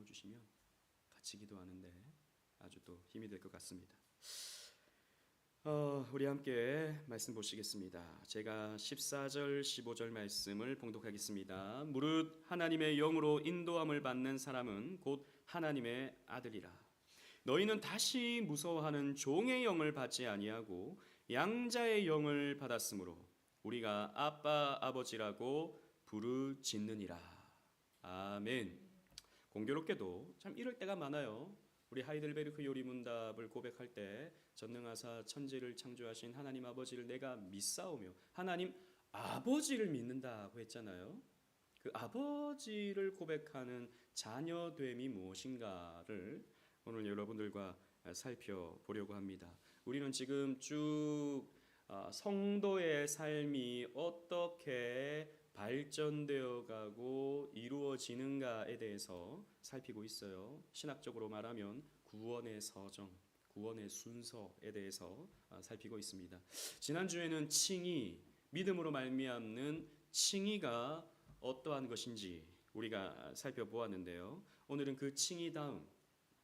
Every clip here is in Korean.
나눠주시면 같이 기도하는데 아주 또 힘이 될 것 같습니다. 우리 함께 말씀 보시겠습니다. 제가 14절 15절 말씀을 봉독하겠습니다. 무릇 하나님의 영으로 인도함을 받는 사람은 곧 하나님의 아들이라. 너희는 다시 무서워하는 종의 영을 받지 아니하고 양자의 영을 받았으므로 우리가 아빠 아버지라고 부르짖느니라. 아멘. 공교롭게도 참 이럴 때가 많아요. 우리 하이델베르크 요리문답을 고백할 때 전능하사 천지를 창조하신 하나님 아버지를 내가 믿사오며 하나님 아버지를 믿는다고 했잖아요. 그 아버지를 고백하는 자녀됨이 무엇인가를 오늘 여러분들과 살펴보려고 합니다. 우리는 지금 쭉 성도의 삶이 어떻게 발전되어 가고 이루어지는가에 대해서 살피고 있어요. 신학적으로 말하면 구원의 서정, 구원의 순서에 대해서 살피고 있습니다. 지난주에는 칭의, 믿음으로 말미암는 칭의가 어떠한 것인지 우리가 살펴보았는데요. 오늘은 그 칭의 다음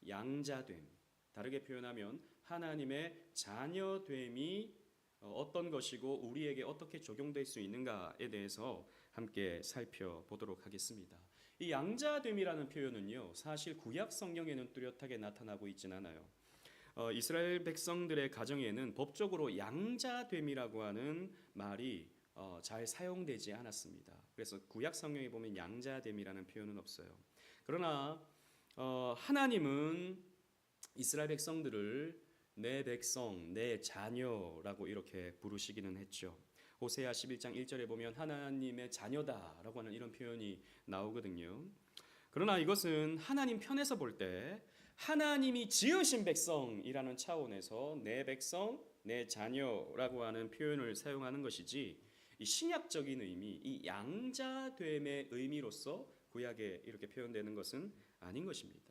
양자됨, 다르게 표현하면 하나님의 자녀됨이 어떤 것이고 우리에게 어떻게 적용될 수 있는가에 대해서 함께 살펴보도록 하겠습니다. 이 양자됨이라는 표현은요, 사실 구약 성경에는 뚜렷하게 나타나고 있진 않아요. 이스라엘 백성들의 가정에는 법적으로 양자됨이라고 하는 말이 잘 사용되지 않았습니다. 그래서 구약 성경에 보면 양자됨이라는 표현은 없어요. 그러나 하나님은 이스라엘 백성들을 내 백성, 내 자녀라고 이렇게 부르시기는 했죠. 호세아 11장 1절에 보면 하나님의 자녀다라고 하는 이런 표현이 나오거든요. 그러나 이것은 하나님 편에서 볼 때 하나님이 지으신 백성이라는 차원에서 내 백성, 내 자녀라고 하는 표현을 사용하는 것이지 이 신약적인 의미, 이 양자됨의 의미로서 구약에 이렇게 표현되는 것은 아닌 것입니다.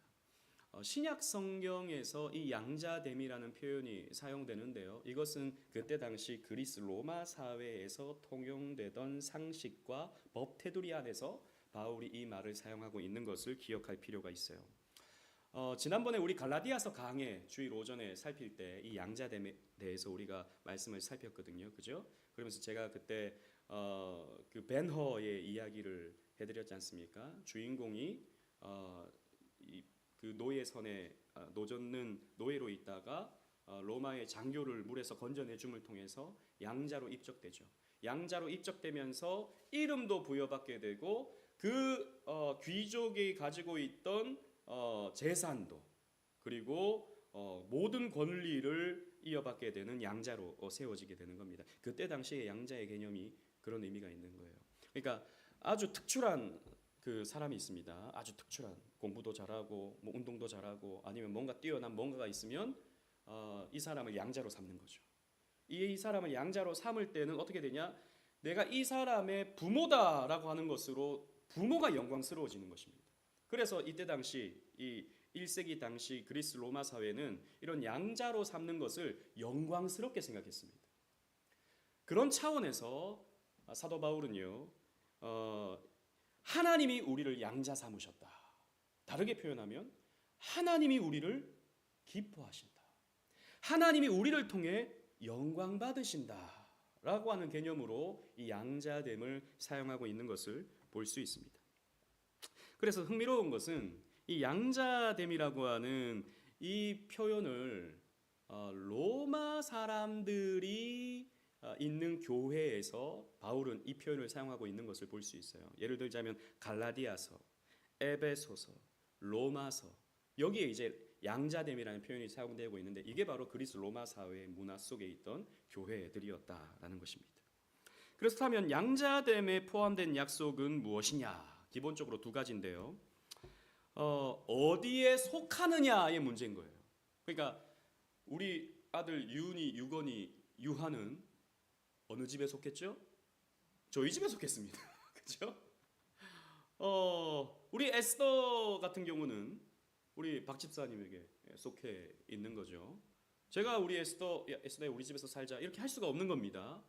신약 성경에서 이 양자됨이라는 표현이 사용되는데요. 이것은 그때 당시 그리스 로마 사회에서 통용되던 상식과 법 테두리 안에서 바울이 이 말을 사용하고 있는 것을 기억할 필요가 있어요. 지난번에 우리 갈라디아서 강해 주일 오전에 살필 때 이 양자됨에 대해서 우리가 말씀을 살폈거든요. 그죠? 그러면서 제가 그때 그 벤허의 이야기를 해드렸지 않습니까? 주인공이 그 노예선에 노젓는 노예로 있다가 로마의 장교를 물에서 건져내줌을 통해서 양자로 입적되죠. 양자로 입적되면서 이름도 부여받게 되고 그 귀족이 가지고 있던 재산도 그리고 모든 권리를 이어받게 되는 양자로 세워지게 되는 겁니다. 그때 당시에 양자의 개념이 그런 의미가 있는 거예요. 그러니까 아주 특출한 그 사람이 있습니다. 아주 특출한 공부도 잘하고 뭐 운동도 잘하고 아니면 뭔가 뛰어난 뭔가가 있으면 이 사람을 양자로 삼는 거죠. 이 사람을 양자로 삼을 때는 어떻게 되냐? 내가 이 사람의 부모다라고 하는 것으로 부모가 영광스러워지는 것입니다. 그래서 이때 당시 이 1세기 당시 그리스 로마 사회는 이런 양자로 삼는 것을 영광스럽게 생각했습니다. 그런 차원에서 사도 바울은요. 하나님이 우리를 양자 삼으셨다. 다르게 표현하면 하나님이 우리를 기뻐하신다. 하나님이 우리를 통해 영광 받으신다. 라고 하는 개념으로 이 양자됨을 사용하고 있는 것을 볼 수 있습니다. 그래서 흥미로운 것은 이 양자됨이라고 하는 이 표현을 로마 사람들이 있는 교회에서 바울은 이 표현을 사용하고 있는 것을 볼 수 있어요. 예를 들자면 갈라디아서, 에베소서, 로마서 여기에 이제 양자됨이라는 표현이 사용되고 있는데 이게 바로 그리스 로마 사회의 문화 속에 있던 교회들이었다라는 것입니다. 그렇다면 양자됨에 포함된 약속은 무엇이냐? 기본적으로 두 가지인데요. 어디에 속하느냐의 문제인 거예요. 그러니까 우리 아들 유은이, 유건이, 유한은 어느 집에 속했죠? 저희 집에 속했습니다. 그렇죠? 우리 에스더 같은 경우는 우리 박 집사님에게 속해 있는 거죠. 제가 우리 에스더야 우리 집에서 살자 이렇게 할 수가 없는 겁니다.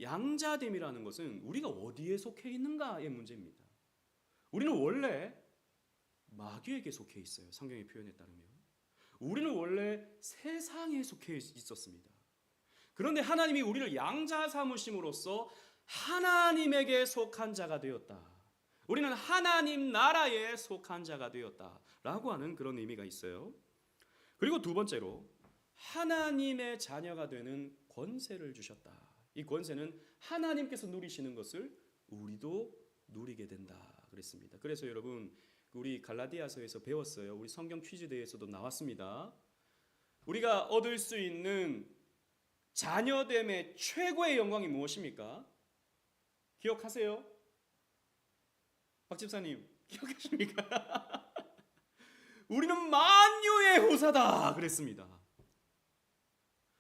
양자됨이라는 것은 우리가 어디에 속해 있는가의 문제입니다. 우리는 원래 마귀에게 속해 있어요. 성경의 표현에 따르면. 우리는 원래 세상에 속해 있었습니다. 그런데 하나님이 우리를 양자 삼으심으로써 하나님에게 속한 자가 되었다. 우리는 하나님 나라에 속한 자가 되었다라고 하는 그런 의미가 있어요. 그리고 두 번째로 하나님의 자녀가 되는 권세를 주셨다. 이 권세는 하나님께서 누리시는 것을 우리도 누리게 된다 그랬습니다. 그래서 여러분 우리 갈라디아서에서 배웠어요. 우리 성경 퀴즈 대회에서도 나왔습니다. 우리가 얻을 수 있는 자녀됨의 최고의 영광이 무엇입니까? 기억하세요? 박 집사님 기억하십니까? 우리는 만유의 호사다 그랬습니다.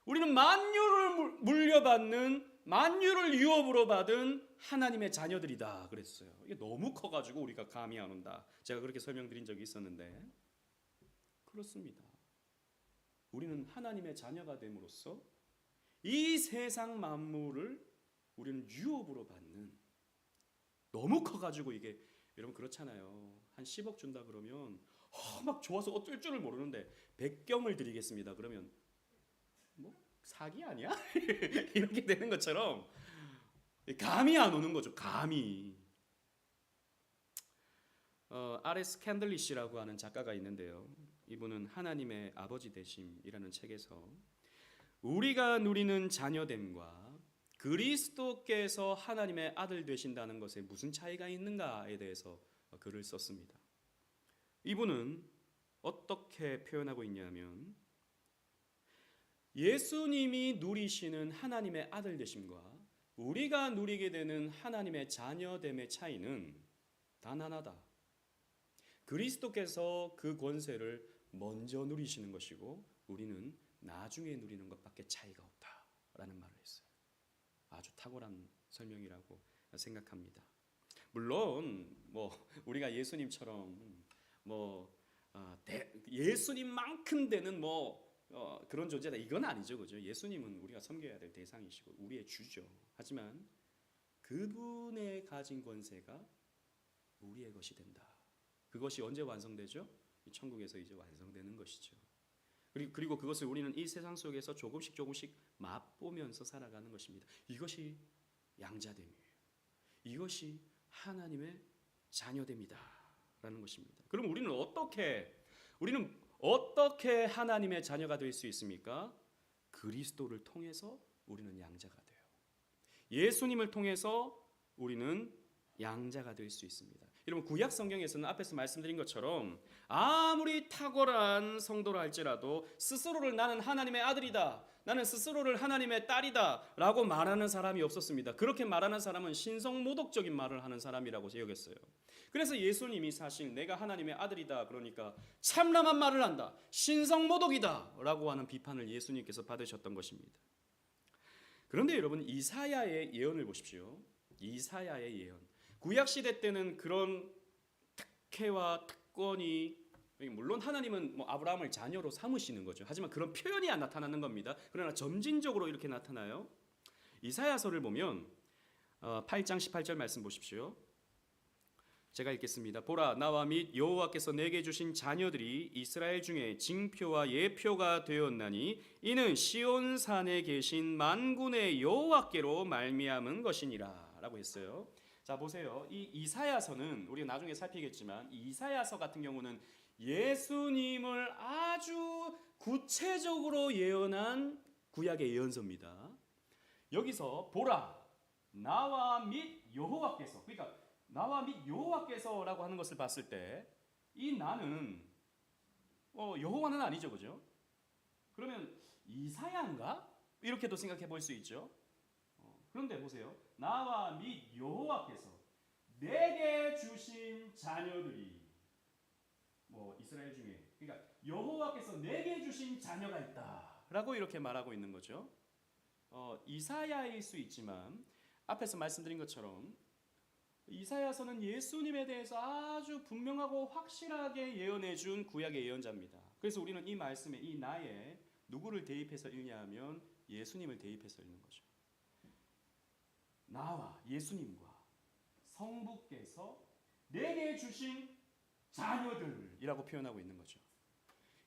우리는 만유를 물려받는 만유를 유업으로 받은 하나님의 자녀들이다 그랬어요. 이게 너무 커가지고 우리가 감이 안 온다. 제가 그렇게 설명드린 적이 있었는데 그렇습니다. 우리는 하나님의 자녀가 됨으로써 이 세상 만물을 우리는 유업으로 받는, 너무 커가지고 이게 여러분 그렇잖아요. 한 10억 준다 그러면 막 좋아서 어쩔 줄을 모르는데 100경을 드리겠습니다. 그러면 뭐 사기 아니야? 이렇게 되는 것처럼 감이 안 오는 거죠. 감이. R.S. 캔들리시라고 하는 작가가 있는데요. 이분은 하나님의 아버지 되심이라는 책에서 우리가 누리는 자녀됨과 그리스도께서 하나님의 아들 되신다는 것에 무슨 차이가 있는가에 대해서 글을 썼습니다. 이분은 어떻게 표현하고 있냐면 예수님이 누리시는 하나님의 아들 되심과 우리가 누리게 되는 하나님의 자녀됨의 차이는 단 하나다. 그리스도께서 그 권세를 먼저 누리시는 것이고 우리는 나중에 누리는 것밖에 차이가 없다라는 말을 했어요. 아주 탁월한 설명이라고 생각합니다. 물론 우리가 예수님처럼 예수님만큼 되는 그런 존재다 이건 아니죠, 그죠? 예수님은 우리가 섬겨야 될 대상이시고 우리의 주죠. 하지만 그분의 가진 권세가 우리의 것이 된다. 그것이 언제 완성되죠? 이 천국에서 이제 완성되는 것이죠. 그리고 그것을 우리는 이 세상 속에서 조금씩 맛보면서 살아가는 것입니다. 이것이 양자됨이에요. 이것이 하나님의 자녀됨이다라는 것입니다. 그럼 우리는 어떻게 하나님의 자녀가 될 수 있습니까? 그리스도를 통해서 우리는 양자가 돼요. 예수님을 통해서 우리는 양자가 될 수 있습니다. 여러분 구약 성경에서는 앞에서 말씀드린 것처럼 아무리 탁월한 성도라 할지라도 스스로를 나는 하나님의 아들이다, 나는 스스로를 하나님의 딸이다 라고 말하는 사람이 없었습니다. 그렇게 말하는 사람은 신성모독적인 말을 하는 사람이라고 여겼어요. 그래서 예수님이 사실 내가 하나님의 아들이다 그러니까 참람한 말을 한다, 신성모독이다 라고 하는 비판을 예수님께서 받으셨던 것입니다. 그런데 여러분 이사야의 예언을 보십시오. 이사야의 예언. 구약시대 때는 그런 특혜와 특권이, 물론 하나님은 아브라함을 자녀로 삼으시는 거죠. 하지만 그런 표현이 안 나타나는 겁니다. 그러나 점진적으로 이렇게 나타나요. 이사야서를 보면 8장 18절 말씀 보십시오. 제가 읽겠습니다. 보라, 나와 및 여호와께서 내게 주신 자녀들이 이스라엘 중에 징표와 예표가 되었나니 이는 시온산에 계신 만군의 여호와께로 말미암은 것이니라 라고 했어요. 자 보세요. 이 이사야서는 우리가 나중에 살피겠지만 이 이사야서 같은 경우는 예수님을 아주 구체적으로 예언한 구약의 예언서입니다. 여기서 보라, 나와 및 여호와께서, 그러니까 나와 및 여호와께서라고 하는 것을 봤을 때 이 나는 여호와는 아니죠, 그죠? 그러면 이사야인가? 이렇게도 생각해 볼 수 있죠. 그런데 보세요. 나와 및 여호와께서 내게 주신 자녀들이 이스라엘 중에, 그러니까 여호와께서 내게 주신 자녀가 있다라고 이렇게 말하고 있는 거죠. 이사야일 수 있지만 앞에서 말씀드린 것처럼 이사야서는 예수님에 대해서 아주 분명하고 확실하게 예언해 준 구약의 예언자입니다. 그래서 우리는 이 말씀에 이 나에 누구를 대입해서 읽냐 하면 예수님을 대입해서 읽는 거죠. 나와 예수님과 성부께서 내게 주신 자녀들, 아들이라고 표현하고 있는 거죠.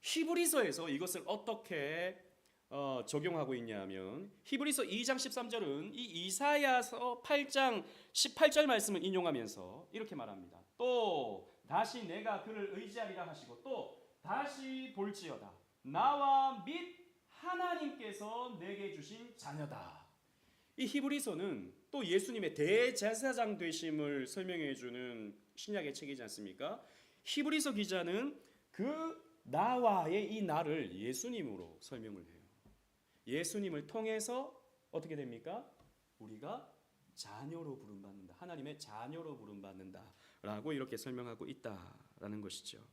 히브리서에서 이것을 어떻게 적용하고 있냐면 히브리서 2장 13절은 이 이사야서 8장 18절 말씀을 인용하면서 이렇게 말합니다. 또 다시 내가 그를 의지하리라 하시고 또 다시 볼지어다 나와 및 하나님께서 내게 주신 자녀다. 이 히브리서는 또 예수님의 대제사장 되심을 설명해 주는 신약의 책이지 않습니까? 히브리서 기자는 그 나와의 이 나를 예수님으로 설명을 해요. 예수님을 통해서 어떻게 됩니까? 우리가 자녀로 부름받는다. 하나님의 자녀로 부름받는다. 라고 이렇게 설명하고 있다라는 것이죠.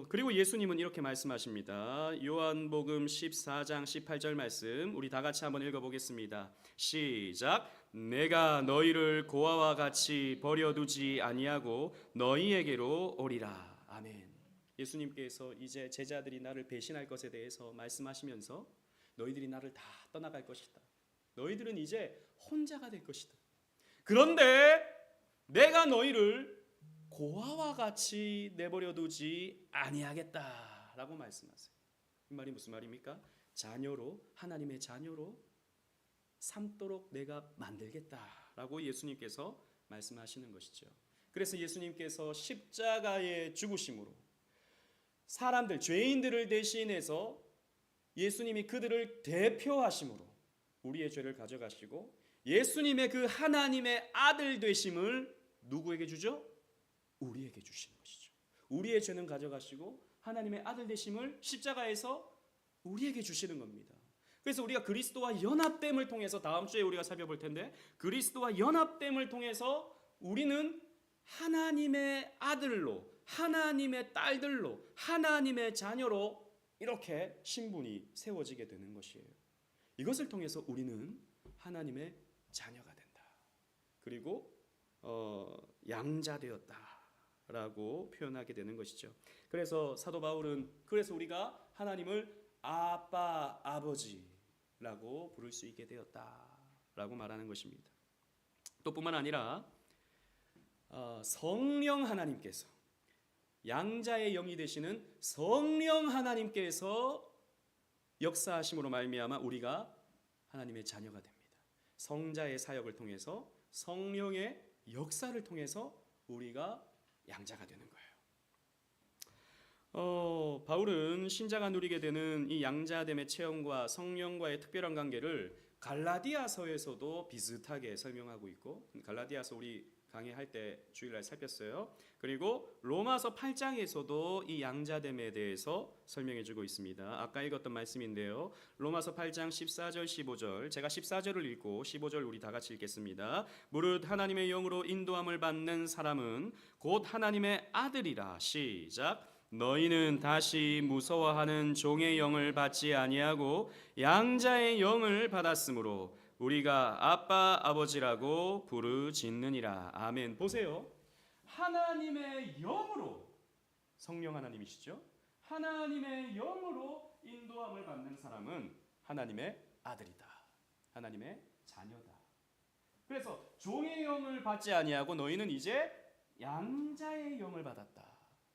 그리고 예수님은 이렇게 말씀하십니다. 요한복음 14장 18절 말씀 우리 다 같이 한번 읽어보겠습니다. 시작. 내가 너희를 고아와 같이 버려두지 아니하고 너희에게로 오리라. 아멘. 예수님께서 이제 제자들이 나를 배신할 것에 대해서 말씀하시면서 너희들이 나를 다 떠나갈 것이다. 너희들은 이제 혼자가 될 것이다. 그런데 내가 너희를 고아와 같이 내버려 두지 아니하겠다라고 말씀하세요. 이 말이 무슨 말입니까? 자녀로 하나님의 자녀로 삼도록 내가 만들겠다라고 예수님께서 말씀하시는 것이죠. 그래서 예수님께서 십자가의 죽으심으로 사람들 죄인들을 대신해서 예수님이 그들을 대표하심으로 우리의 죄를 가져가시고 예수님의 그 하나님의 아들 되심을 누구에게 주죠? 우리에게 주시는 것이죠. 우리의 죄는 가져가시고 하나님의 아들 되심을 십자가에서 우리에게 주시는 겁니다. 그래서 우리가 그리스도와 연합됨을 통해서 다음 주에 우리가 살펴볼 텐데 그리스도와 연합됨을 통해서 우리는 하나님의 아들로 하나님의 딸들로 하나님의 자녀로 이렇게 신분이 세워지게 되는 것이에요. 이것을 통해서 우리는 하나님의 자녀가 된다. 그리고 양자 되었다라고 표현하게 되는 것이죠. 그래서 사도 바울은 그래서 우리가 하나님을 아빠 아버지라고 부를 수 있게 되었다라고 말하는 것입니다. 또 뿐만 아니라 성령 하나님께서 양자의 영이 되시는 성령 하나님께서 역사하심으로 말미암아 우리가 하나님의 자녀가 됩니다. 성자의 사역을 통해서 성령의 역사를 통해서 우리가 양자가 되는 거예요. 바울은 신자가 누리게 되는 이 양자됨의 체험과 성령과의 특별한 관계를 갈라디아서에서도 비슷하게 설명하고 있고 갈라디아서 우리 강의할 때 주일날 살폈어요. 그리고 로마서 8장에서도 이 양자됨에 대해서 설명해 주고 있습니다. 아까 읽었던 말씀인데요. 로마서 8장 14절 15절 제가 14절을 읽고 15절 우리 다 같이 읽겠습니다. 무릇 하나님의 영으로 인도함을 받는 사람은 곧 하나님의 아들이라. 시작. 너희는 다시 무서워하는 종의 영을 받지 아니하고 양자의 영을 받았으므로 우리가 아빠 아버지라고 부르짖느니라. 아멘. 보세요. 하나님의 영으로 성령 하나님이시죠. 하나님의 영으로 인도함을 받는 사람은 하나님의 아들이다. 하나님의 자녀다. 그래서 종의 영을 받지 아니하고 너희는 이제 양자의 영을 받았다.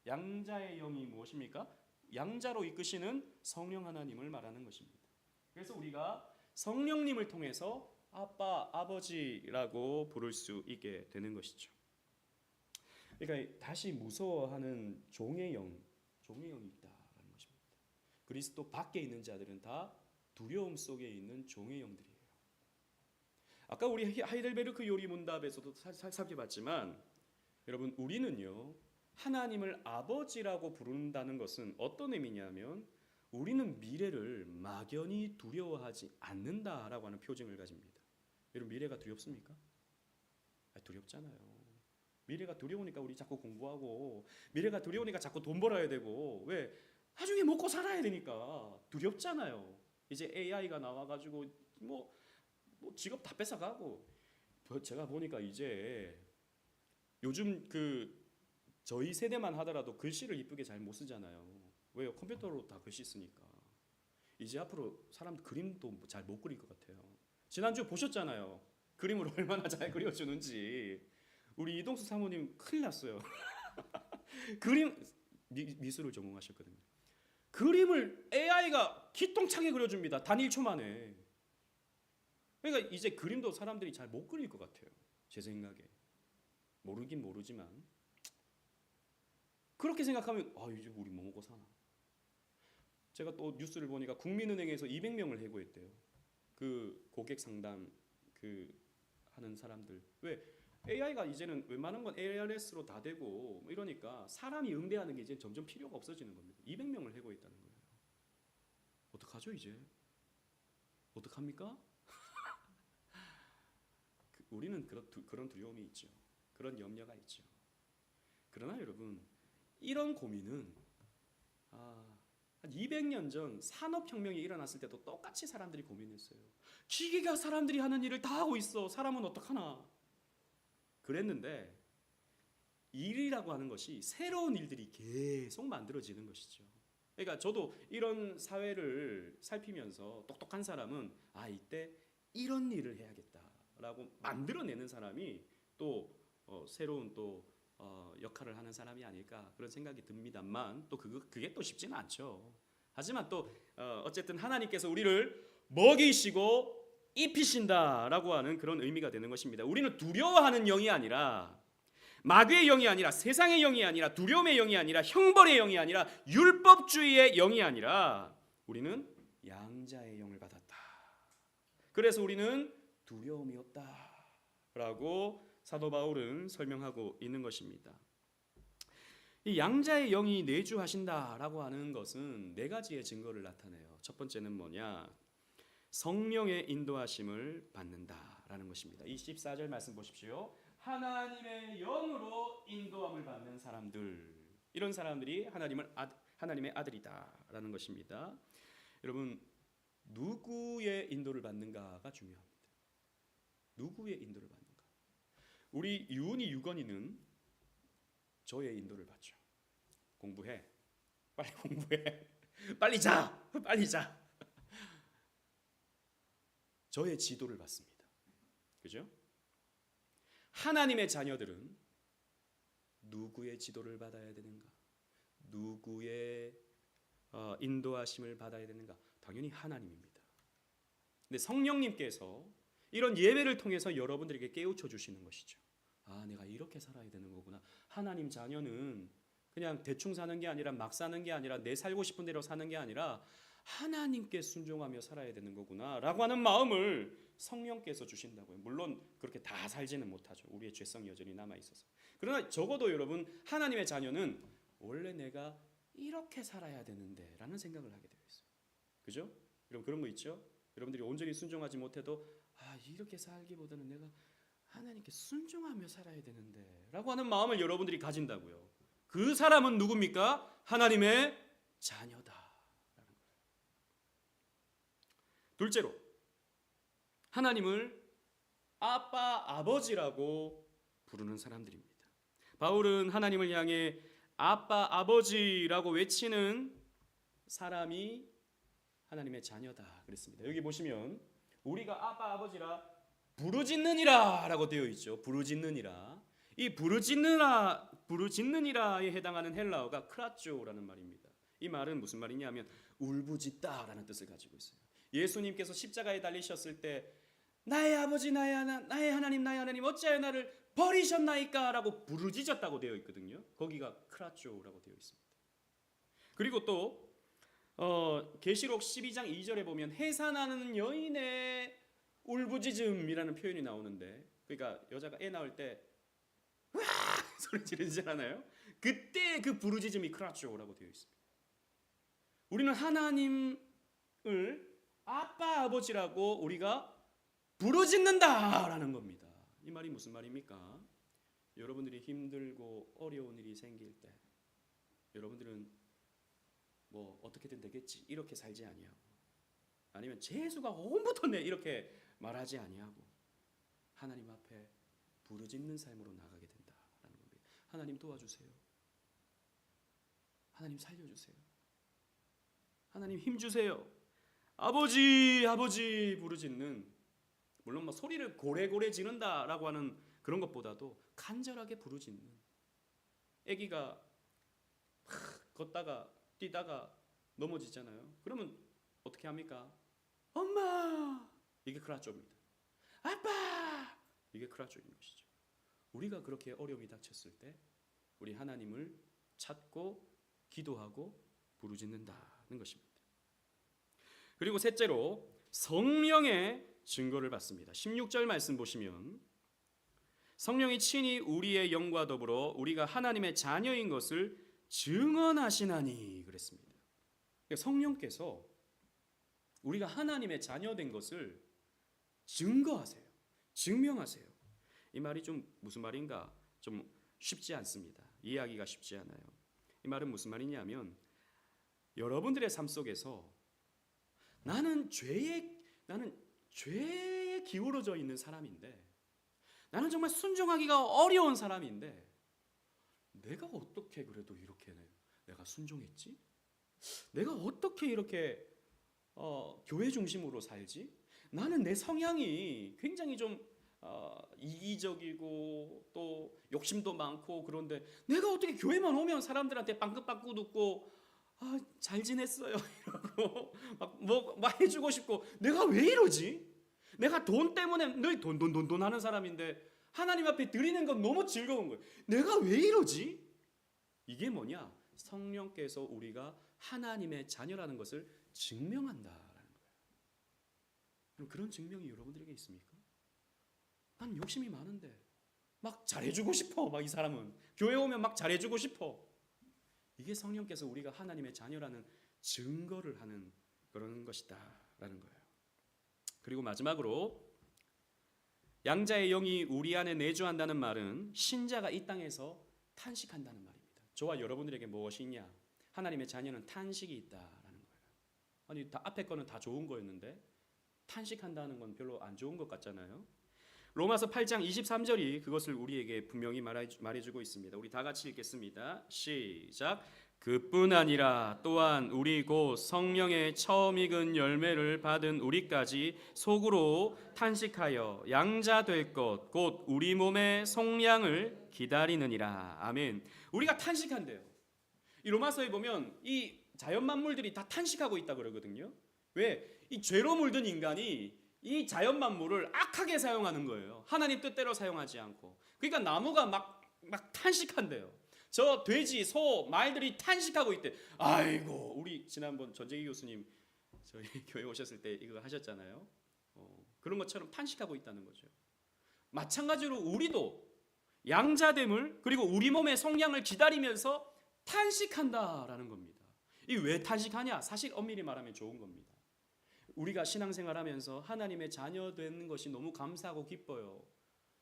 양자의 영이 무엇입니까? 양자로 이끄시는 성령 하나님을 말하는 것입니다. 그래서 우리가 성령님을 통해서 아빠, 아버지라고 부를 수 있게 되는 것이죠. 그러니까 다시 무서워하는 종의 영이 있다라는 것입니다. 그리스도 밖에 있는 자들은 다 두려움 속에 있는 종의 영들이에요. 아까 우리 하이델베르크 요리 문답에서도 살펴봤지만 여러분 우리는요 하나님을 아버지라고 부른다는 것은 어떤 의미냐면 우리는 미래를 막연히 두려워하지 않는다라고 하는 표징을 가집니다. 여러분 미래가 두렵습니까? 두렵잖아요. 미래가 두려우니까 우리 자꾸 공부하고 미래가 두려우니까 자꾸 돈 벌어야 되고 왜? 나중에 먹고 살아야 되니까 두렵잖아요. 이제 AI가 나와가지고 뭐 직업 다 뺏어가고 제가 보니까 이제 요즘 저희 세대만 하더라도 글씨를 이쁘게 잘 못 쓰잖아요. 왜요? 컴퓨터로 다 글씨 쓰니까. 이제 앞으로 사람 그림도 잘 못 그릴 것 같아요. 지난주 보셨잖아요. 그림을 얼마나 잘 그려주는지. 우리 이동수 사모님 큰일 났어요. 그림 미술을 전공하셨거든요. 그림을 AI가 기똥차게 그려줍니다. 단 1초 만에. 그러니까 이제 그림도 사람들이 잘 못 그릴 것 같아요. 제 생각에. 모르긴 모르지만 그렇게 생각하면 이제 우리 뭐 먹고 사나. 제가 또 뉴스를 보니까 국민은행에서 200명을 해고했대요. 그 고객 상담 그 하는 사람들. 왜 AI가 이제는 웬만한 건 ARS로 다 되고 이러니까 사람이 응대하는 게 이제 점점 필요가 없어지는 겁니다. 200명을 해고했다는 거예요. 어떡하죠 이제? 어떡합니까? 우리는 그런 두려움이 있죠. 그런 염려가 있죠. 그러나 여러분 이런 고민은 한 200년 전 산업혁명이 일어났을 때도 똑같이 사람들이 고민했어요. 기계가 사람들이 하는 일을 다 하고 있어. 사람은 어떡하나. 그랬는데 일이라고 하는 것이 새로운 일들이 계속 만들어지는 것이죠. 그러니까 저도 이런 사회를 살피면서 똑똑한 사람은 이때 이런 일을 해야겠다라고 만들어내는 사람이 또 새로운 또 역할을 하는 사람이 아닐까 그런 생각이 듭니다만 또 그게 또 쉽지는 않죠. 하지만 또 어쨌든 하나님께서 우리를 먹이시고 입히신다라고 하는 그런 의미가 되는 것입니다. 우리는 두려워하는 영이 아니라 마귀의 영이 아니라 세상의 영이 아니라 두려움의 영이 아니라 형벌의 영이 아니라 율법주의의 영이 아니라 우리는 양자의 영을 받았다. 그래서 우리는 두려움이 없다라고 사도 바울은 설명하고 있는 것입니다. 이 양자의 영이 내주하신다라고 하는 것은 네 가지의 증거를 나타내요. 첫 번째는 뭐냐? 성령의 인도하심을 받는다라는 것입니다. 이 14절 말씀 보십시오. 하나님의 영으로 인도함을 받는 사람들, 이런 사람들이 하나님의 아들이다라는 것입니다. 여러분 누구의 인도를 받는가가 중요합니다. 누구의 인도를 받는가? 우리 유은이 유건이는 저의 인도를 받죠. 공부해. 빨리 공부해. 빨리 자. 빨리 자. 저의 지도를 받습니다. 그죠? 하나님의 자녀들은 누구의 지도를 받아야 되는가? 누구의 인도하심을 받아야 되는가? 당연히 하나님입니다. 근데 성령님께서 이런 예배를 통해서 여러분들에게 깨우쳐 주시는 것이죠. 내가 이렇게 살아야 되는 거구나. 하나님 자녀는 그냥 대충 사는 게 아니라 막 사는 게 아니라 내 살고 싶은 대로 사는 게 아니라 하나님께 순종하며 살아야 되는 거구나 라고 하는 마음을 성령께서 주신다고요. 물론 그렇게 다 살지는 못하죠. 우리의 죄성이 여전히 남아있어서. 그러나 적어도 여러분 하나님의 자녀는 원래 내가 이렇게 살아야 되는데 라는 생각을 하게 되어 있어요. 그죠? 여러분 그런 거 있죠? 여러분들이 온전히 순종하지 못해도 이렇게 살기보다는 내가 하나님께 순종하며 살아야 되는데 라고 하는 마음을 여러분들이 가진다고요. 그 사람은 누굽니까? 하나님의 자녀다. 둘째로 하나님을 아빠, 아버지라고 부르는 사람들입니다. 바울은 하나님을 향해 아빠, 아버지라고 외치는 사람이 하나님의 자녀다 그랬습니다. 여기 보시면 우리가 아빠, 아버지라 부르짖느니라 라고 되어 있죠. 부르짖느니라. 이 부르짖느니라에 해당하는 헬라어가 크라쪼라는 말입니다. 이 말은 무슨 말이냐면 울부짖다라는 뜻을 가지고 있어요. 예수님께서 십자가에 달리셨을 때 나의 아버지 나의 하나님 어찌하여 나를 버리셨나이까 라고 부르짖었다고 되어 있거든요. 거기가 크라쪼라고 되어 있습니다. 그리고 또 계시록 12장 2절에 보면 해산하는 여인의 울부짖음이라는 표현이 나오는데, 그러니까 여자가 애 낳을 때 으아 소리 지르잖아요. 그때 그 부르짖음이 크라쪼라고 되어 있습니다. 우리는 하나님을 아빠 아버지라고 우리가 부르짖는다라는 겁니다. 이 말이 무슨 말입니까? 여러분들이 힘들고 어려운 일이 생길 때 여러분들은 뭐 어떻게든 되겠지 이렇게 살지 아니하고, 아니면 재수가 온부터네 이렇게 말하지 아니하고 하나님 앞에 부르짖는 삶으로 나가게 된다라는 겁니다. 하나님 도와주세요. 하나님 살려주세요. 하나님 힘주세요. 아버지 아버지 부르짖는, 물론 뭐 소리를 고래고래 지른다라고 하는 그런 것보다도 간절하게 부르짖는, 아기가 걷다가 뛰다가 넘어지잖아요. 그러면 어떻게 합니까? 엄마! 이게 크라조입니다. 아빠! 이게 크라조인 것이죠. 우리가 그렇게 어려움이 닥쳤을 때 우리 하나님을 찾고 기도하고 부르짖는다는 것입니다. 그리고 셋째로 성령의 증거를 받습니다. 16절 말씀 보시면 성령이 친히 우리의 영과 더불어 우리가 하나님의 자녀인 것을 증언하시나니 그랬습니다. 성령께서 우리가 하나님의 자녀된 것을 증거하세요. 증명하세요. 이 말이 좀 무슨 말인가? 좀 쉽지 않습니다. 이해하기가 쉽지 않아요. 이 말은 무슨 말이냐면 여러분들의 삶 속에서 나는 죄에 기울어져 있는 사람인데 나는 정말 순종하기가 어려운 사람인데 내가 어떻게 그래도 이렇게 내가 순종했지? 내가 어떻게 이렇게 교회 중심으로 살지? 나는 내 성향이 굉장히 좀 이기적이고 또 욕심도 많고 그런데 내가 어떻게 교회만 오면 사람들한테 빵긋빵긋 웃고 잘 지냈어요 이러고 막 해주고 싶고 내가 왜 이러지? 내가 돈 때문에 늘 돈 하는 사람인데 하나님 앞에 드리는 건 너무 즐거운 거예요. 내가 왜 이러지? 이게 뭐냐? 성령께서 우리가 하나님의 자녀라는 것을 증명한다라는 거예요. 그런 증명이 여러분들에게 있습니까? 난 욕심이 많은데 막 잘해주고 싶어. 막 이 사람은 교회 오면 막 잘해주고 싶어. 이게 성령께서 우리가 하나님의 자녀라는 증거를 하는 그런 것이다라는 거예요. 그리고 마지막으로 양자의 영이 우리 안에 내주한다는 말은 신자가 이 땅에서 탄식한다는 말입니다. 저와 여러분들에게 무엇이 있냐? 하나님의 자녀는 탄식이 있다라는 거예요. 아니 앞에 거는 다 좋은 거였는데 탄식한다는 건 별로 안 좋은 것 같잖아요. 로마서 8장 23절이 그것을 우리에게 분명히 말해주고 있습니다. 우리 다 같이 읽겠습니다. 시작. 그뿐 아니라 또한 우리 곧 성령의 처음 익은 열매를 받은 우리까지 속으로 탄식하여 양자 될 것 곧 우리 몸의 속량을 기다리느니라. 아멘. 우리가 탄식한대요. 이 로마서에 보면 이 자연 만물들이 다 탄식하고 있다 그러거든요. 왜? 이 죄로 물든 인간이 이 자연 만물을 악하게 사용하는 거예요. 하나님 뜻대로 사용하지 않고. 그러니까 나무가 막 탄식한대요. 저 돼지, 소, 말들이 탄식하고 있대. 아이고, 우리 지난번 전재기 교수님 저희 교회 오셨을 때 이거 하셨잖아요. 그런 것처럼 탄식하고 있다는 거죠. 마찬가지로 우리도 양자됨을 그리고 우리 몸의 속량을 기다리면서 탄식한다라는 겁니다. 이 왜 탄식하냐? 사실 엄밀히 말하면 좋은 겁니다. 우리가 신앙생활하면서 하나님의 자녀 되는 것이 너무 감사하고 기뻐요.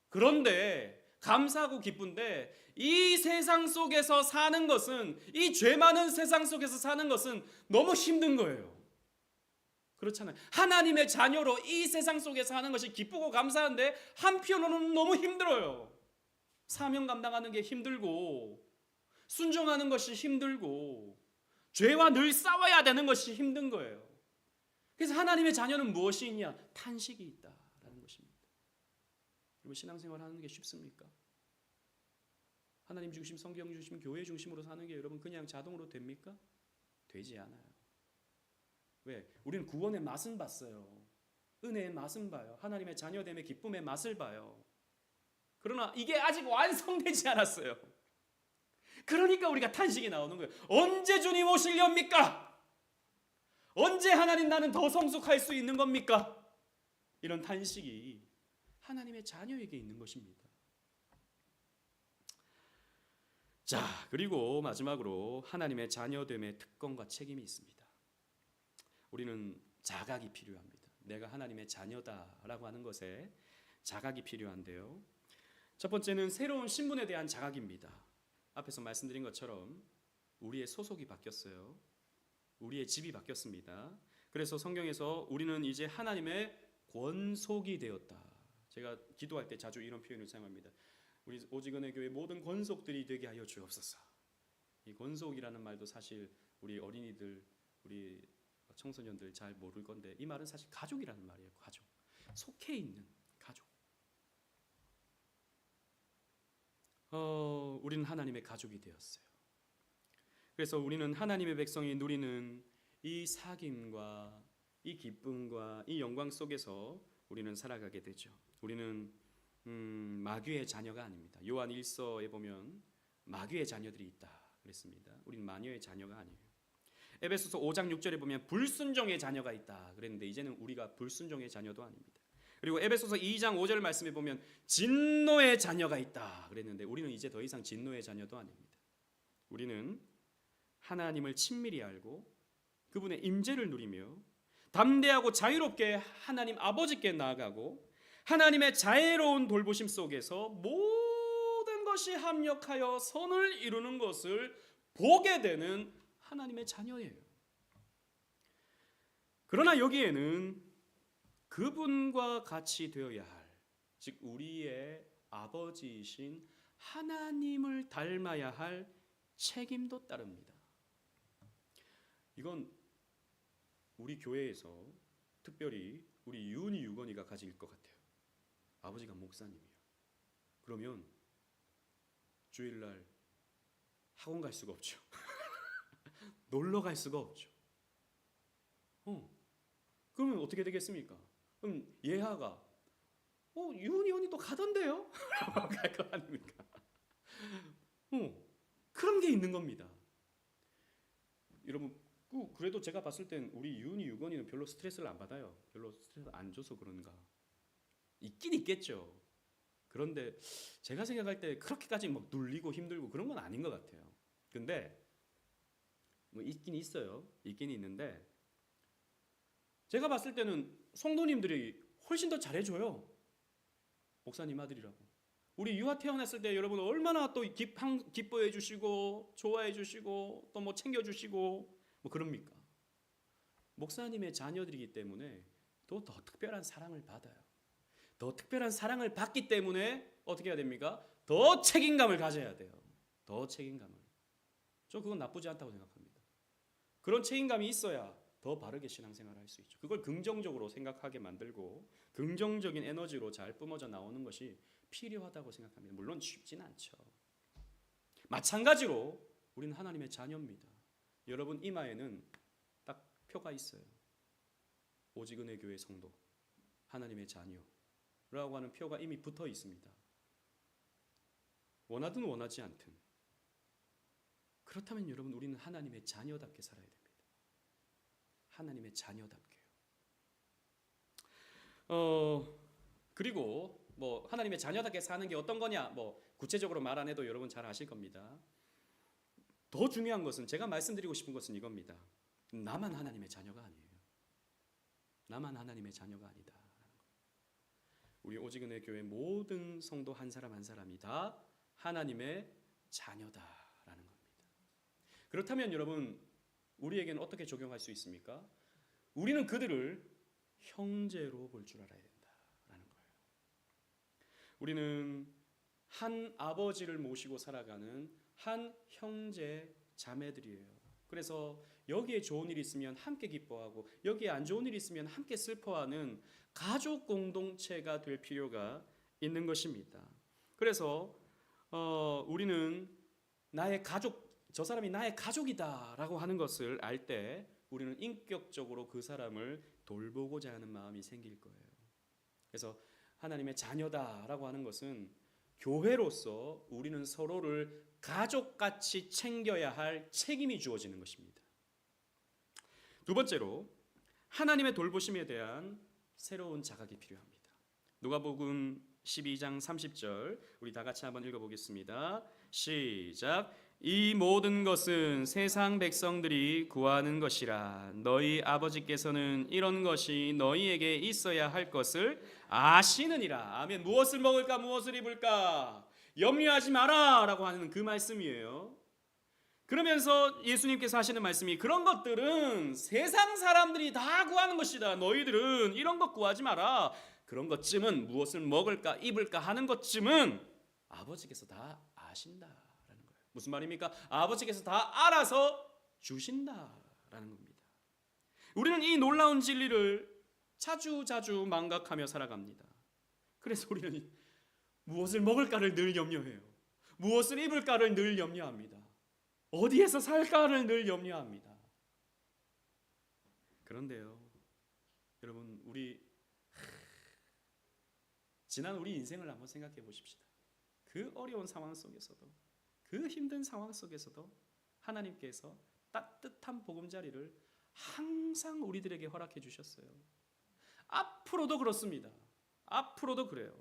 그런데 감사하고 기쁜데 이 세상 속에서 사는 것은 이 죄 많은 세상 속에서 사는 것은 너무 힘든 거예요. 그렇잖아요. 하나님의 자녀로 이 세상 속에서 사는 것이 기쁘고 감사한데 한편으로는 너무 힘들어요. 사명 감당하는 게 힘들고 순종하는 것이 힘들고 죄와 늘 싸워야 되는 것이 힘든 거예요. 그래서 하나님의 자녀는 무엇이 있냐? 탄식이 있다라는 것입니다. 여러분 신앙생활 하는 게 쉽습니까? 하나님 중심, 성경 중심, 교회 중심으로 사는 게 여러분 그냥 자동으로 됩니까? 되지 않아요. 왜? 우리는 구원의 맛은 봤어요. 은혜의 맛은 봐요. 하나님의 자녀됨의 기쁨의 맛을 봐요. 그러나 이게 아직 완성되지 않았어요. 그러니까 우리가 탄식이 나오는 거예요. 언제 주님 오시렵니까? 언제 하나님 나는 더 성숙할 수 있는 겁니까? 이런 탄식이 하나님의 자녀에게 있는 것입니다. 자, 그리고 마지막으로 하나님의 자녀됨의 특권과 책임이 있습니다. 우리는 자각이 필요합니다. 내가 하나님의 자녀다라고 하는 것에 자각이 필요한데요. 첫 번째는 새로운 신분에 대한 자각입니다. 앞에서 말씀드린 것처럼 우리의 소속이 바뀌었어요. 우리의 집이 바뀌었습니다. 그래서 성경에서 우리는 이제 하나님의 권속이 되었다. 제가 기도할 때 자주 이런 표현을 사용합니다. 우리 오직은혜 교회 모든 권속들이 되게 하여 주옵소서. 이 권속이라는 말도 사실 우리 어린이들, 우리 청소년들 잘 모를 건데 이 말은 사실 가족이라는 말이에요. 가족. 속해 있는 가족. 우리는 하나님의 가족이 되었어요. 그래서 우리는 하나님의 백성이 누리는 이 사귐과 이 기쁨과 이 영광 속에서 우리는 살아가게 되죠. 우리는 마귀의 자녀가 아닙니다. 요한 1서에 보면 마귀의 자녀들이 있다 그랬습니다. 우리는 마녀의 자녀가 아니에요. 에베소서 5장 6절에 보면 불순종의 자녀가 있다 그랬는데 이제는 우리가 불순종의 자녀도 아닙니다. 그리고 에베소서 2장 5절 말씀에 보면 진노의 자녀가 있다 그랬는데 우리는 이제 더 이상 진노의 자녀도 아닙니다. 우리는 하나님을 친밀히 알고 그분의 임재를 누리며 담대하고 자유롭게 하나님 아버지께 나아가고 하나님의 자애로운 돌보심 속에서 모든 것이 합력하여 선을 이루는 것을 보게 되는 하나님의 자녀예요. 그러나 여기에는 그분과 같이 되어야 할, 즉 우리의 아버지이신 하나님을 닮아야 할 책임도 따릅니다. 이건 우리 교회에서 특별히 우리 윤희 유건이가 가질 것 같아요. 아버지가 목사님이에요. 그러면 주일날 학원 갈 수가 없죠. 놀러 갈 수가 없죠. 그러면 어떻게 되겠습니까? 그럼 예하가 윤희 언니도 가던데요? 갈 거 아닙니까? 그런 게 있는 겁니다. 여러분 그래도 제가 봤을 땐 우리 윤희 유건이는 별로 스트레스를 안 받아요. 별로 스트레스 안 줘서 그런가. 있긴 있겠죠. 그런데 제가 생각할 때 그렇게까지 막 눌리고 힘들고 그런 건 아닌 것 같아요. 근데 뭐 있긴 있어요. 있긴 있는데 제가 봤을 때는 성도님들이 훨씬 더 잘해줘요. 목사님 아들이라고. 우리 유아 태어났을 때 여러분 얼마나 또 기뻐해 주시고 좋아해 주시고 또 뭐 챙겨 주시고 뭐 그럽니까? 목사님의 자녀들이기 때문에 더 특별한 사랑을 받아요. 더 특별한 사랑을 받기 때문에 어떻게 해야 됩니까? 더 책임감을 가져야 돼요. 더 책임감을. 저 그건 나쁘지 않다고 생각합니다. 그런 책임감이 있어야 더 바르게 신앙생활을 할 수 있죠. 그걸 긍정적으로 생각하게 만들고 긍정적인 에너지로 잘 뿜어져 나오는 것이 필요하다고 생각합니다. 물론 쉽진 않죠. 마찬가지로 우리는 하나님의 자녀입니다. 여러분 이마에는 딱 표가 있어요. 오직 은혜 교회 성도, 하나님의 자녀라고 하는 표가 이미 붙어 있습니다. 원하든 원하지 않든. 그렇다면 여러분 우리는 하나님의 자녀답게 살아야 됩니다. 하나님의 자녀답게요. 그리고 뭐 하나님의 자녀답게 사는 게 어떤 거냐? 뭐 구체적으로 말 안 해도 여러분 잘 아실 겁니다. 더 중요한 것은 제가 말씀드리고 싶은 것은 이겁니다. 나만 하나님의 자녀가 아니에요. 나만 하나님의 자녀가 아니다. 우리 오직 은혜 교회 모든 성도 한 사람 한 사람이 다 하나님의 자녀다라는 겁니다. 그렇다면 여러분 우리에게는 어떻게 적용할 수 있습니까? 우리는 그들을 형제로 볼 줄 알아야 된다라는 거예요. 우리는 한 아버지를 모시고 살아가는 한 형제 자매들이에요. 그래서 여기에 좋은 일이 있으면 함께 기뻐하고 여기에 안 좋은 일이 있으면 함께 슬퍼하는 가족 공동체가 될 필요가 있는 것입니다. 그래서 우리는 나의 가족, 저 사람이 나의 가족이다라고 하는 것을 알 때 우리는 인격적으로 그 사람을 돌보고자 하는 마음이 생길 거예요. 그래서 하나님의 자녀다라고 하는 것은 교회로서 우리는 서로를 가족같이 챙겨야 할 책임이 주어지는 것입니다. 두 번째로 하나님의 돌보심에 대한 새로운 자각이 필요합니다. 누가복음 12장 30절 우리 다 같이 한번 읽어보겠습니다. 시작. 이 모든 것은 세상 백성들이 구하는 것이라. 너희 아버지께서는 이런 것이 너희에게 있어야 할 것을 아시느니라. 아멘. 무엇을 먹을까 무엇을 입을까 염려하지 마라 라고 하는 그 말씀이에요. 그러면서 예수님께서 하시는 말씀이 그런 것들은 세상 사람들이 다 구하는 것이다. 너희들은 이런 것 구하지 마라. 그런 것쯤은 무엇을 먹을까 입을까 하는 것쯤은 아버지께서 다 아신다라는 거예요. 무슨 말입니까? 아버지께서 다 알아서 주신다라는 겁니다. 우리는 이 놀라운 진리를 자주 망각하며 살아갑니다. 그래서 우리는 무엇을 먹을까를 늘 염려해요. 무엇을 입을까를 늘 염려합니다. 어디에서 살까를 늘 염려합니다. 그런데요, 여러분, 지난 우리 인생을 한번 생각해 보십시다. 그 어려운 상황 속에서도, 그 힘든 상황 속에서도 하나님께서 따뜻한 보금자리를 항상 우리들에게 허락해 주셨어요. 앞으로도 그렇습니다. 앞으로도 그래요.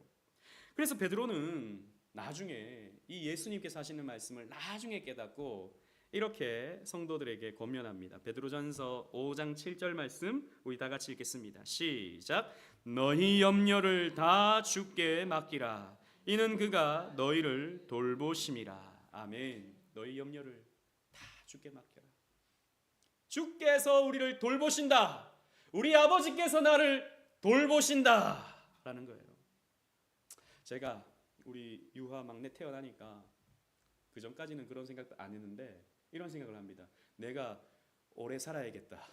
그래서 베드로는 나중에 이 예수님께서 하시는 말씀을 나중에 깨닫고 이렇게 성도들에게 권면합니다. 베드로전서 5장 7절 말씀 우리 다 같이 읽겠습니다. 시작. 너희 염려를 다 주께 맡기라. 이는 그가 너희를 돌보심이라. 아멘. 너희 염려를 다 주께 맡겨라. 주께서 우리를 돌보신다. 우리 아버지께서 나를 돌보신다 라는 거예요. 제가 우리 유하 막내 태어나니까 그 전까지는 그런 생각도 안 했는데 이런 생각을 합니다. 내가 오래 살아야겠다.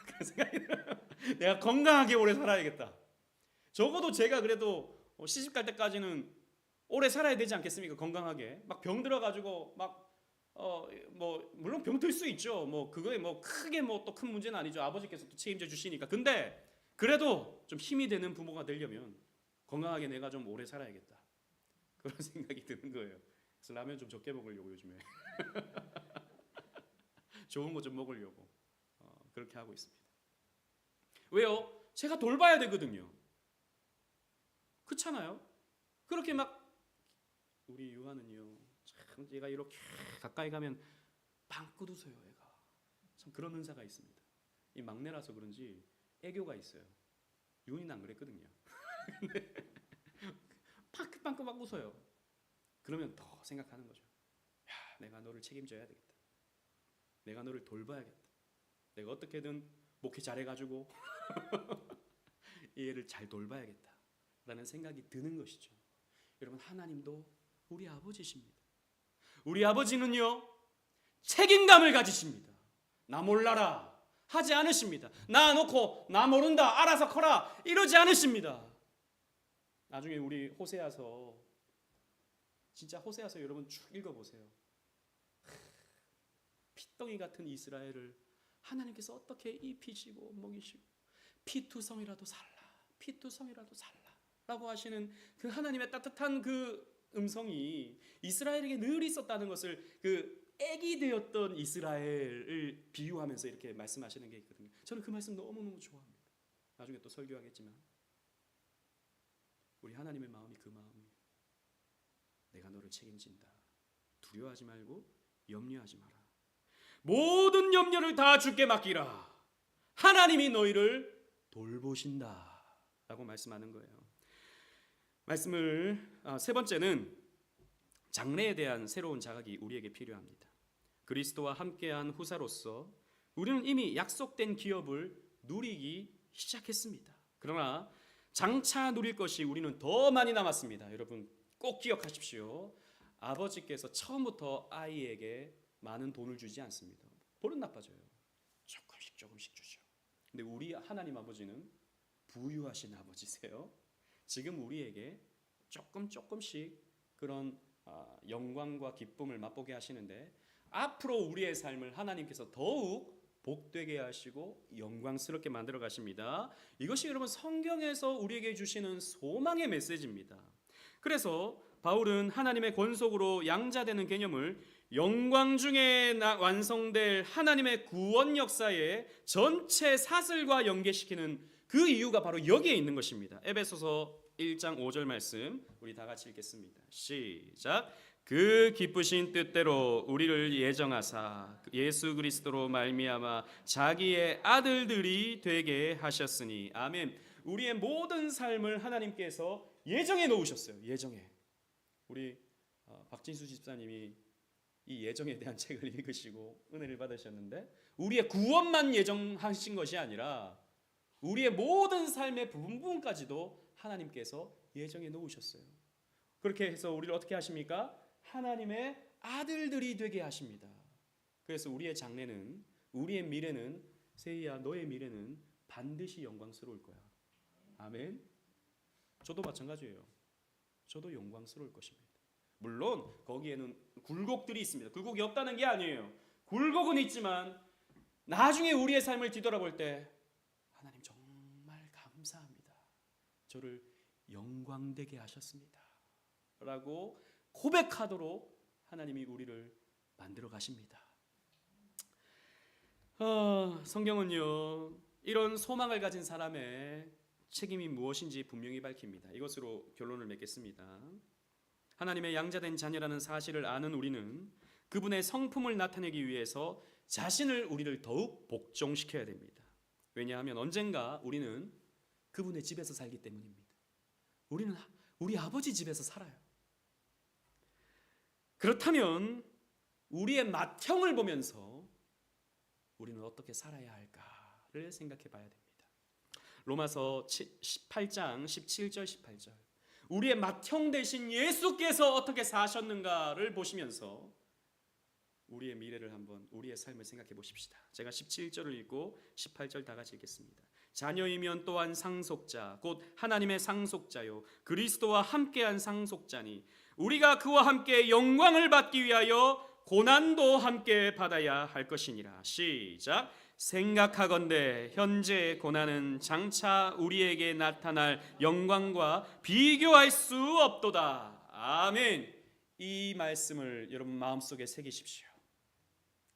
그런 생각이 들어요. 내가 건강하게 오래 살아야겠다. 적어도 제가 그래도 시집 갈 때까지는 오래 살아야 되지 않겠습니까? 건강하게. 막 병 들어가지고 뭐 물론 병 들 수 있죠. 뭐 그거에 뭐 크게 뭐 또 큰 문제는 아니죠. 아버지께서 또 책임져 주시니까. 근데 그래도 좀 힘이 되는 부모가 되려면 건강하게 내가 좀 오래 살아야겠다. 그런 생각이 드는 거예요. 그래서 라면 좀 적게 먹으려고 요즘에 좋은 거 좀 먹으려고 그렇게 하고 있습니다. 왜요? 제가 돌봐야 되거든요. 그렇잖아요. 그렇게 막 우리 유아는요, 참 얘가 이렇게 가까이 가면 방긋 웃어요. 얘가 참 그런 은사가 있습니다. 이 막내라서 그런지 애교가 있어요. 윤이는 안 그랬거든요. 근데 방긋방긋 막 웃어요. 그러면 더 생각하는 거죠. 야, 내가 너를 책임져야 되겠다. 내가 너를 돌봐야겠다. 내가 어떻게든 목회 잘해가지고 이 애를 잘 돌봐야겠다 라는 생각이 드는 것이죠. 여러분, 하나님도 우리 아버지십니다. 우리 아버지는요, 책임감을 가지십니다. 나 몰라라 하지 않으십니다. 나 놓고 나 모른다 알아서 커라 이러지 않으십니다. 나중에 우리 호세아서, 진짜 호세아서 여러분 쭉 읽어보세요. 핏덩이 같은 이스라엘을 하나님께서 어떻게 입히시고 먹이시고 피투성이라도 살라, 피투성이라도 살라 라고 하시는 그 하나님의 따뜻한 그 음성이 이스라엘에게 늘 있었다는 것을, 그 애기 되었던 이스라엘을 비유하면서 이렇게 말씀하시는 게 있거든요. 저는 그 말씀 너무너무 좋아합니다. 나중에 또 설교하겠지만 우리 하나님의 마음이 그 마음이에요. 내가 너를 책임진다. 두려워하지 말고 염려하지 마라. 모든 염려를 다 주께 맡기라. 하나님이 너희를 돌보신다 라고 말씀하는 거예요. 말씀을 세 번째는 장래에 대한 새로운 자각이 우리에게 필요합니다. 그리스도와 함께한 후사로서 우리는 이미 약속된 기업을 누리기 시작했습니다. 그러나 장차 누릴 것이 우리는 더 많이 남았습니다. 여러분 꼭 기억하십시오. 아버지께서 처음부터 아이에게 많은 돈을 주지 않습니다. 버릇 나빠져요. 조금씩 주죠. 근데 우리 하나님 아버지는 부유하신 아버지세요. 지금 우리에게 조금씩 그런 영광과 기쁨을 맛보게 하시는데, 앞으로 우리의 삶을 하나님께서 더욱 복되게 하시고 영광스럽게 만들어 가십니다. 이것이 여러분 성경에서 우리에게 주시는 소망의 메시지입니다. 그래서 바울은 하나님의 권속으로 양자되는 개념을 영광 중에 완성될 하나님의 구원 역사의 전체 사슬과 연계시키는 그 이유가 바로 여기에 있는 것입니다. 에베소서 1장 5절 말씀 우리 다 같이 읽겠습니다. 시작. 그 기쁘신 뜻대로 우리를 예정하사 예수 그리스도로 말미암아 자기의 아들들이 되게 하셨으니. 아멘. 우리의 모든 삶을 하나님께서 예정해 놓으셨어요. 예정해. 우리 박진수 집사님이 이 예정에 대한 책을 읽으시고 은혜를 받으셨는데, 우리의 구원만 예정하신 것이 아니라 우리의 모든 삶의 부분까지도 하나님께서 예정해 놓으셨어요. 그렇게 해서 우리를 어떻게 하십니까? 하나님의 아들들이 되게 하십니다. 그래서 우리의 장래는, 우리의 미래는, 세희야 너의 미래는 반드시 영광스러울 거야. 아멘. 저도 마찬가지예요. 저도 영광스러울 것입니다. 물론 거기에는 굴곡들이 있습니다. 굴곡이 없다는 게 아니에요. 굴곡은 있지만 나중에 우리의 삶을 뒤돌아볼 때 하나님 정말 감사합니다. 저를 영광되게 하셨습니다. 라고 고백하도록 하나님이 우리를 만들어 가십니다. 성경은요, 이런 소망을 가진 사람의 책임이 무엇인지 분명히 밝힙니다. 이것으로 결론을 맺겠습니다. 하나님의 양자된 자녀라는 사실을 아는 우리는 그분의 성품을 나타내기 위해서 우리를 더욱 복종시켜야 됩니다. 왜냐하면 언젠가 우리는 그분의 집에서 살기 때문입니다. 우리는 우리 아버지 집에서 살아요. 그렇다면 우리의 맏형을 보면서 우리는 어떻게 살아야 할까를 생각해 봐야 됩니다. 로마서 18장 17절 18절, 우리의 맏형 되신 예수께서 어떻게 사셨는가를 보시면서 우리의 미래를 한번, 우리의 삶을 생각해 보십시다. 제가 17절을 읽고 18절 다 같이 읽겠습니다. 자녀이면 또한 상속자 곧 하나님의 상속자요 그리스도와 함께한 상속자니 우리가 그와 함께 영광을 받기 위하여 고난도 함께 받아야 할 것이니라. 시작. 생각하건대 현재 고난은 장차 우리에게 나타날 영광과 비교할 수 없도다. 아멘. 이 말씀을 여러분 마음속에 새기십시오.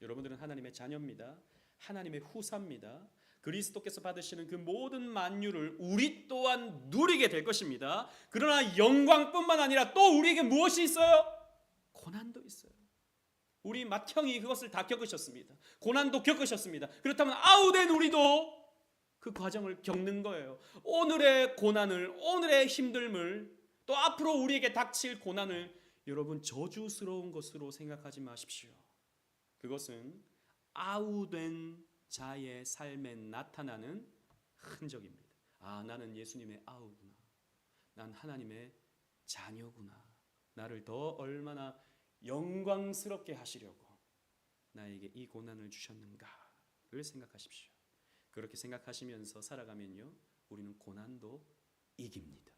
여러분들은 하나님의 자녀입니다. 하나님의 후사입니다. 그리스도께서 받으시는 그 모든 만유를 우리 또한 누리게 될 것입니다. 그러나 영광뿐만 아니라 또 우리에게 무엇이 있어요? 고난도 있어요. 우리 맏형이 그것을 다 겪으셨습니다. 고난도 겪으셨습니다. 그렇다면 아우된 우리도 그 과정을 겪는 거예요. 오늘의 고난을, 오늘의 힘듦을, 또 앞으로 우리에게 닥칠 고난을 여러분 저주스러운 것으로 생각하지 마십시오. 그것은 아우된 자의 삶에 나타나는 흔적입니다. 아, 나는 예수님의 아우구나. 난 하나님의 자녀구나. 나를 더 얼마나 영광스럽게 하시려고 나에게 이 고난을 주셨는가를 생각하십시오. 그렇게 생각하시면서 살아가면요, 우리는 고난도 이깁니다.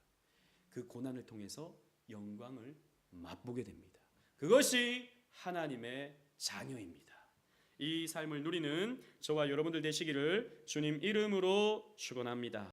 그 고난을 통해서 영광을 맛보게 됩니다. 그것이 하나님의 자녀입니다. 이 삶을 누리는 저와 여러분들 되시기를 주님 이름으로 축원합니다.